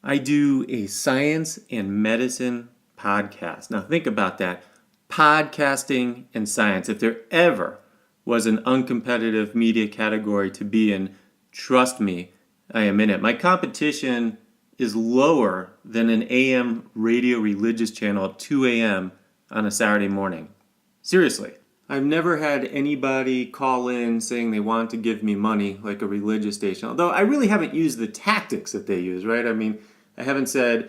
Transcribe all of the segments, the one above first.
I do a science and medicine podcast. Now think about that. Podcasting and science. If there ever was an uncompetitive media category to be in, trust me, I am in it. My competition is lower than an AM radio religious channel at 2 a.m. on a Saturday morning. Seriously. I've never had anybody call in saying they want to give me money like a religious station. Although I really haven't used the tactics that they use, right? I mean, I haven't said,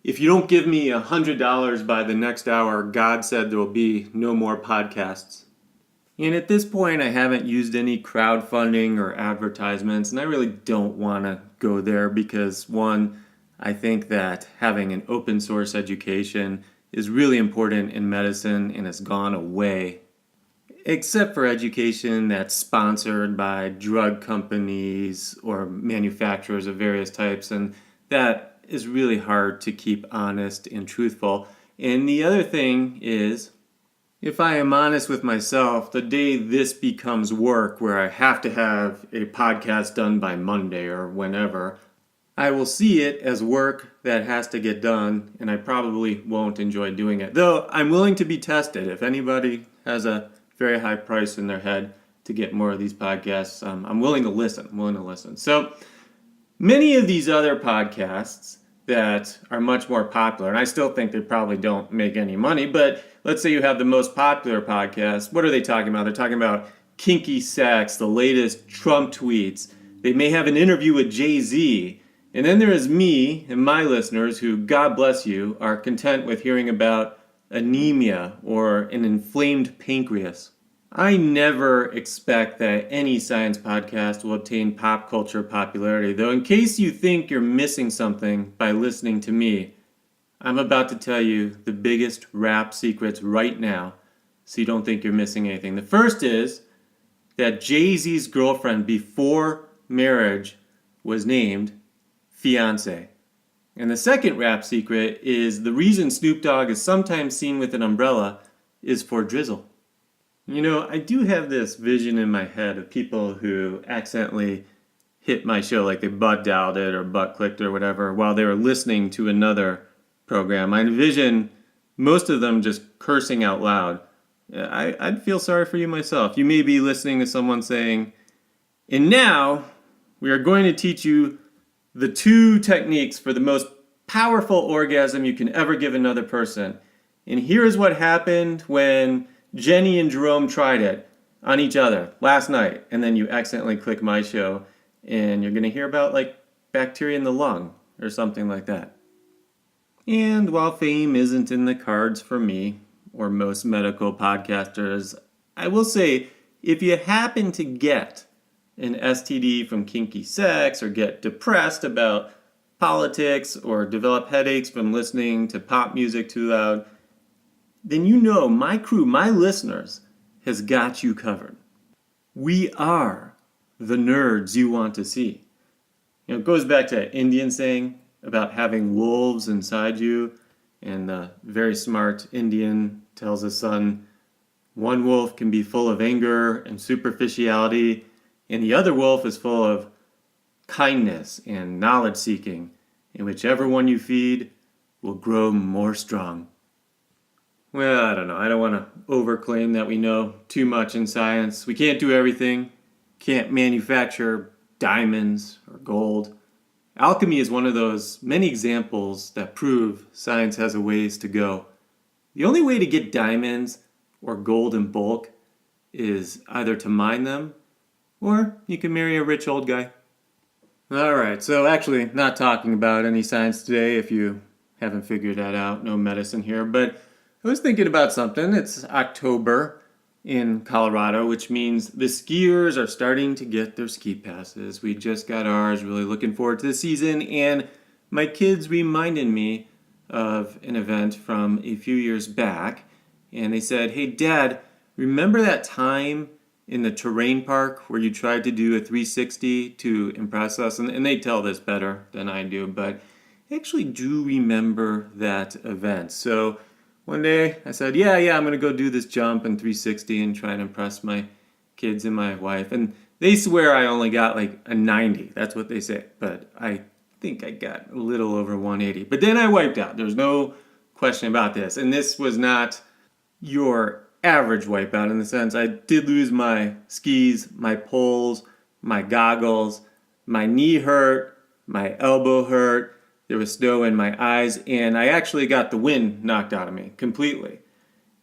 if you don't give me $100 by the next hour, God said there will be no more podcasts. And at this point, I haven't used any crowdfunding or advertisements, and I really don't want to go there because, one, I think that having an open source education is really important in medicine and has gone away. Except for education that's sponsored by drug companies or manufacturers of various types, and that is really hard to keep honest and truthful. And the other thing is, if I am honest with myself, the day this becomes work where I have to have a podcast done by Monday or whenever, I will see it as work that has to get done, and I probably won't enjoy doing it. Though I'm willing to be tested. If anybody has a very high price in their head to get more of these podcasts, I'm willing to listen. So many of these other podcasts that are much more popular, and I still think they probably don't make any money, but let's say you have the most popular podcast. What are they talking about? They're talking about kinky sex, the latest Trump tweets. They may have an interview with Jay-Z. And then there is me and my listeners who, God bless you, are content with hearing about anemia or an inflamed pancreas. I never expect that any science podcast will obtain pop culture popularity, though in case you think you're missing something by listening to me, I'm about to tell you the biggest rap secrets right now, so you don't think you're missing anything. The first is that Jay-Z's girlfriend before marriage was named Fiancé. And the second rap secret is the reason Snoop Dogg is sometimes seen with an umbrella is for drizzle. You know, I do have this vision in my head of people who accidentally hit my show, like they butt dialed it or butt clicked or whatever, while they were listening to another program. I envision most of them just cursing out loud. I'd feel sorry for you myself. You may be listening to someone saying, and now we are going to teach you the 2 techniques for the most powerful orgasm you can ever give another person. And here's what happened when Jenny and Jerome tried it on each other last night. And then you accidentally click my show and you're going to hear about like bacteria in the lung or something like that. And while fame isn't in the cards for me or most medical podcasters, I will say if you happen to get an STD from kinky sex or get depressed about politics or develop headaches from listening to pop music too loud, then you know my crew, my listeners, has got you covered. We are the nerds you want to see. You know, it goes back to an Indian saying about having wolves inside you, and the very smart Indian tells his son, one wolf can be full of anger and superficiality, and the other wolf is full of kindness and knowledge seeking, and whichever one you feed will grow more strong. Well, I don't know. I don't want to overclaim that we know too much in science. We can't do everything. Can't manufacture diamonds or gold. Alchemy is one of those many examples that prove science has a ways to go. The only way to get diamonds or gold in bulk is either to mine them or you can marry a rich old guy. Alright, so actually not talking about any science today if you haven't figured that out. No medicine here, but I was thinking about something. It's October in Colorado, which means the skiers are starting to get their ski passes. We just got ours, really looking forward to the season, and my kids reminded me of an event from a few years back, and they said, hey Dad, remember that time in the terrain park where you tried to do a 360 to impress us? And they tell this better than I do, but I actually do remember that event. So one day I said, yeah, I'm going to go do this jump in 360 and try and impress my kids and my wife. And they swear I only got like a 90. That's what they say. But I think I got a little over 180. But then I wiped out. There's no question about this. And this was not your average wipeout in the sense I did lose my skis, my poles, my goggles, my knee hurt, my elbow hurt, there was snow in my eyes, and I actually got the wind knocked out of me completely.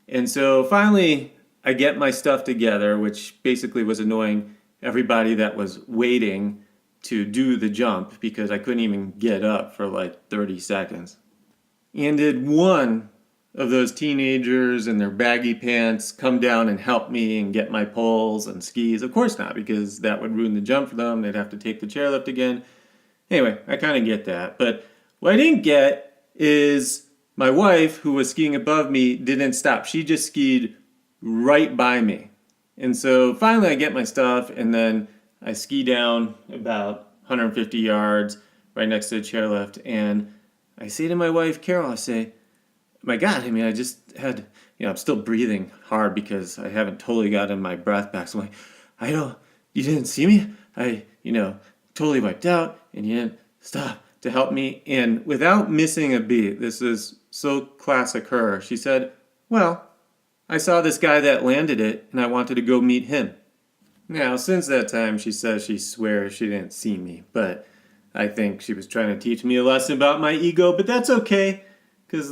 And so finally I get my stuff together, which basically was annoying everybody that was waiting to do the jump because I couldn't even get up for like 30 seconds. And did one of those teenagers in their baggy pants come down and help me and get my poles and skis? Of course not, because that would ruin the jump for them. They'd have to take the chairlift again. Anyway, I kind of get that. But what I didn't get is my wife, who was skiing above me, didn't stop. She just skied right by me. And so finally I get my stuff, and then I ski down about 150 yards right next to the chairlift, and I say to my wife, Carol, I say, my God, I mean, I just had, I'm still breathing hard because I haven't totally gotten my breath back. So I'm like, you didn't see me? I, totally wiped out, and you didn't stop to help me. And without missing a beat, this is so classic her, she said, well, I saw this guy that landed it, and I wanted to go meet him. Now, since that time, she says she swears she didn't see me, but I think she was trying to teach me a lesson about my ego, but that's okay, because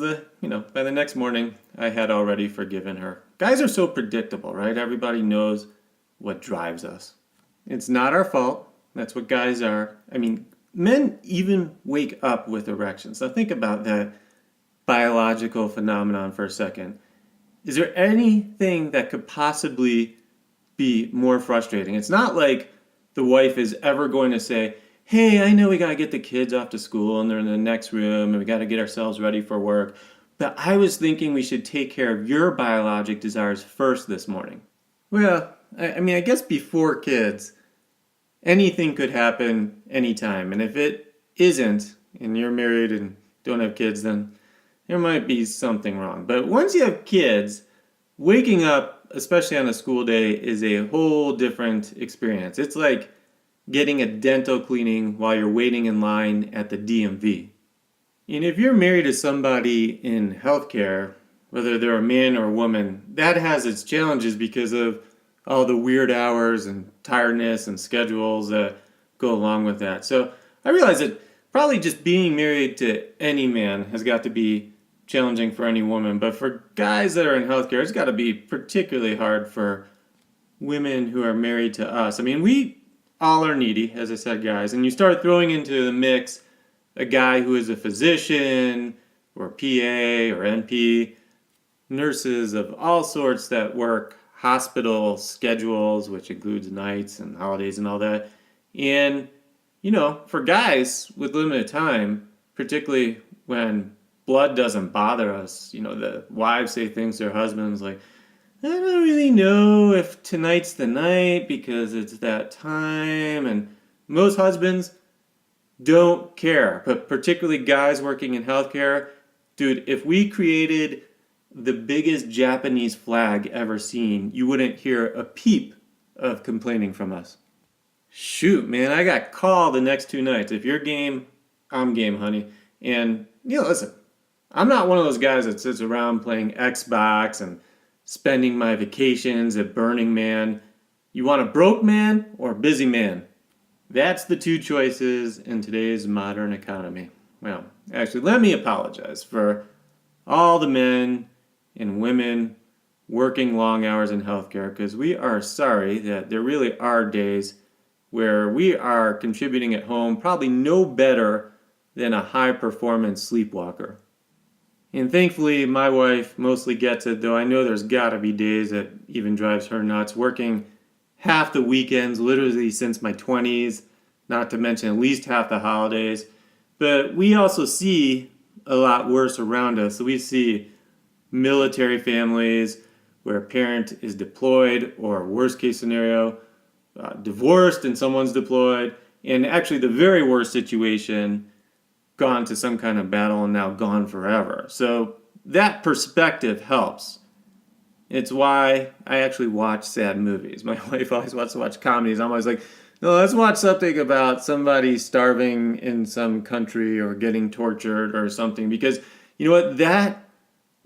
by the next morning, I had already forgiven her. Guys are so predictable, right? Everybody knows what drives us. It's not our fault. That's what guys are. I mean, men even wake up with erections. Now think about that biological phenomenon for a second. Is there anything that could possibly be more frustrating? It's not like the wife is ever going to say, hey, I know we got to get the kids off to school and they're in the next room and we got to get ourselves ready for work, but I was thinking we should take care of your biologic desires first this morning. Well, I guess before kids, anything could happen anytime. And if it isn't, and you're married and don't have kids, then there might be something wrong. But once you have kids, waking up, especially on a school day, is a whole different experience. It's like getting a dental cleaning while you're waiting in line at the DMV. And if you're married to somebody in healthcare, whether they're a man or a woman, that has its challenges because of all the weird hours and tiredness and schedules that go along with that. So I realize that probably just being married to any man has got to be challenging for any woman. But for guys that are in healthcare, it's got to be particularly hard for women who are married to us. I mean, we all are needy, as I said, guys. And you start throwing into the mix a guy who is a physician or PA or NP, nurses of all sorts that work hospital schedules, which includes nights and holidays and all that. And, for guys with limited time, particularly when blood doesn't bother us, the wives say things to their husbands like, I don't really know if tonight's the night because it's that time. And most husbands don't care, but particularly guys working in healthcare, dude, if we created the biggest Japanese flag ever seen, you wouldn't hear a peep of complaining from us. Shoot, man, I got called the next 2 nights. If you're game, I'm game, honey. And, listen, I'm not one of those guys that sits around playing Xbox and spending my vacations at Burning Man. You want a broke man or a busy man? That's the 2 choices in today's modern economy. Well, actually, let me apologize for all the men and women working long hours in healthcare, because we are sorry that there really are days where we are contributing at home probably no better than a high-performance sleepwalker. And thankfully, my wife mostly gets it, though I know there's got to be days that even drives her nuts, working half the weekends, literally since my 20s, not to mention at least half the holidays. But we also see a lot worse around us. So we see military families where a parent is deployed, or worst case scenario, divorced and someone's deployed, and actually the very worst situation, gone to some kind of battle and now gone forever. So that perspective helps. It's why I actually watch sad movies. My wife always wants to watch comedies. I'm always like, No, let's watch something about somebody starving in some country or getting tortured or something because you know what? That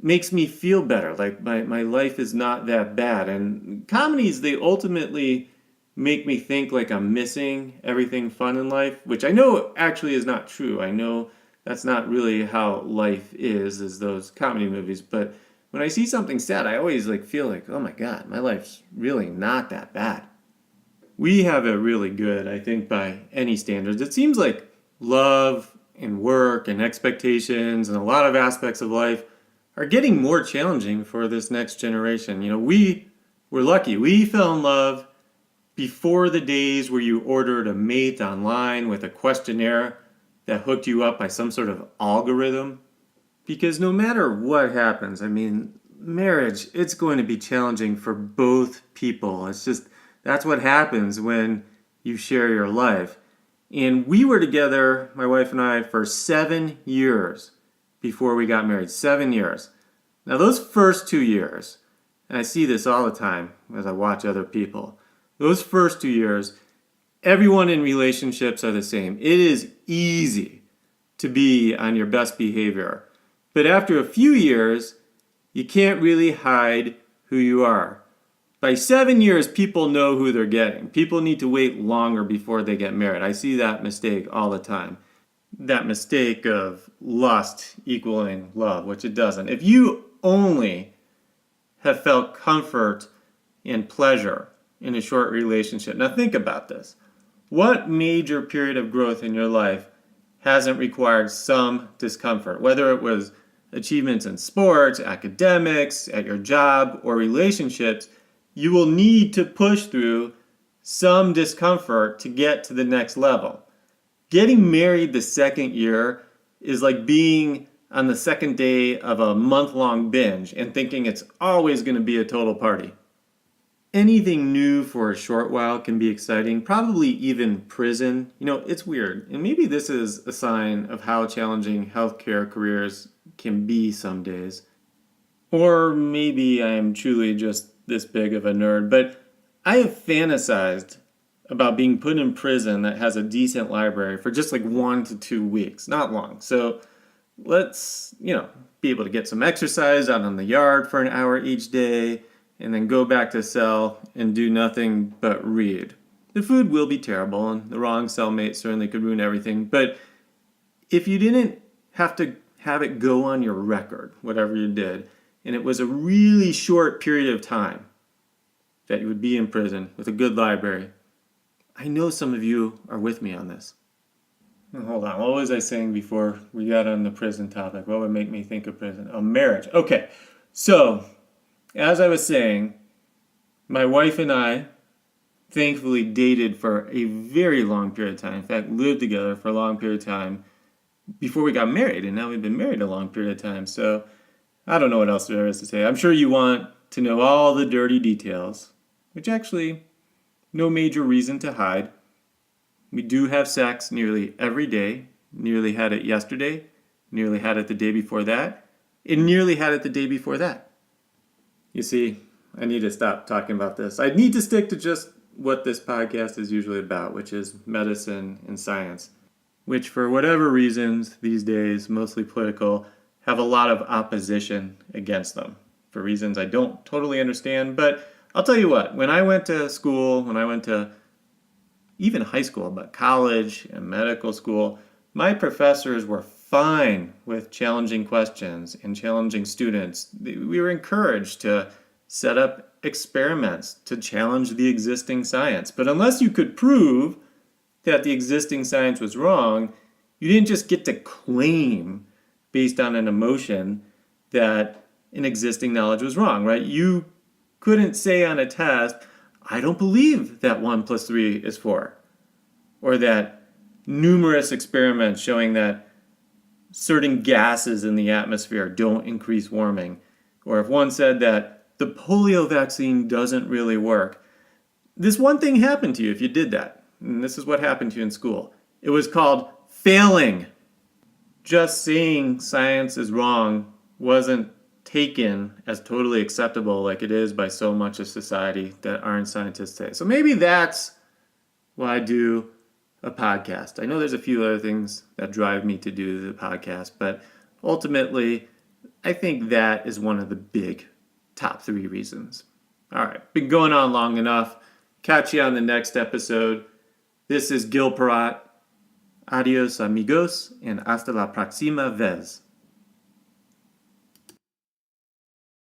makes me feel better. Like my life is not that bad. And comedies, they ultimately make me think like I'm missing everything fun in life, which I know actually is not true. I know that's not really how life is those comedy movies. But when I see something sad, I always like feel like, oh my God, my life's really not that bad. We have it really good, I think, by any standards. It seems like love and work and expectations and a lot of aspects of life are getting more challenging for this next generation. You know, we were lucky. We fell in love before the days where you ordered a mate online with a questionnaire that hooked you up by some sort of algorithm. Because no matter what happens, I mean, marriage, it's going to be challenging for both people. It's just, that's what happens when you share your life. And we were together, my wife and I, for 7 years before we got married. 7 years. Now, those first 2 years, and I see this all the time as I watch other people, those first 2 years, everyone in relationships are the same. It is easy to be on your best behavior. But after a few years, you can't really hide who you are. By 7 years, people know who they're getting. People need to wait longer before they get married. I see that mistake all the time. That mistake of lust equaling love, which it doesn't. If you only have felt comfort and pleasure in a short relationship, now think about this. What major period of growth in your life hasn't required some discomfort, whether it was achievements in sports, academics, at your job, or relationships? You will need to push through some discomfort to get to the next level. Getting married the second year is like being on the second day of a month-long binge and thinking it's always going to be a total party. Anything new for a short while can be exciting, probably even prison. You know, it's weird. And maybe this is a sign of how challenging healthcare careers can be some days. Or maybe I am truly just this big of a nerd, but I have fantasized about being put in prison that has a decent library for just like 1 to 2 weeks, not long. So let's, be able to get some exercise out on the yard for an hour each day and then go back to cell and do nothing but read. The food will be terrible and the wrong cellmate certainly could ruin everything, but if you didn't have to have it go on your record, whatever you did, and it was a really short period of time that you would be in prison with a good library, I know some of you are with me on this. Hold on, what was I saying before we got on the prison topic? What would make me think of prison? Oh, marriage. Okay, so as I was saying, my wife and I thankfully dated for a very long period of time. In fact, lived together for a long period of time before we got married, and now we've been married a long period of time. So I don't know what else there is to say. I'm sure you want to know all the dirty details, which actually, no major reason to hide. We do have sex nearly every day. Nearly had it yesterday. Nearly had it the day before that. And nearly had it the day before that. You see, I need to stop talking about this. I need to stick to just what this podcast is usually about, which is medicine and science, which for whatever reasons these days, mostly political, have a lot of opposition against them for reasons I don't totally understand. But I'll tell you what, when I went to school, when I went to even high school, but college and medical school, my professors were fine with challenging questions and challenging students. We were encouraged to set up experiments to challenge the existing science. But unless you could prove that the existing science was wrong, you didn't just get to claim based on an emotion that an existing knowledge was wrong, right? You couldn't say on a test, I don't believe that 1 + 3 is 4. Or that numerous experiments showing that certain gases in the atmosphere don't increase warming. Or if one said that the polio vaccine doesn't really work. This one thing happened to you if you did that. And this is what happened to you in school. It was called failing. Just saying science is wrong wasn't taken as totally acceptable like it is by so much of society that aren't scientists today. So maybe that's why do a podcast? I know there's a few other things that drive me to do the podcast, but ultimately, I think that is one of the big top 3 reasons. All right, been going on long enough. Catch you on the next episode. This is Gil Parat. Adios amigos and hasta la próxima vez.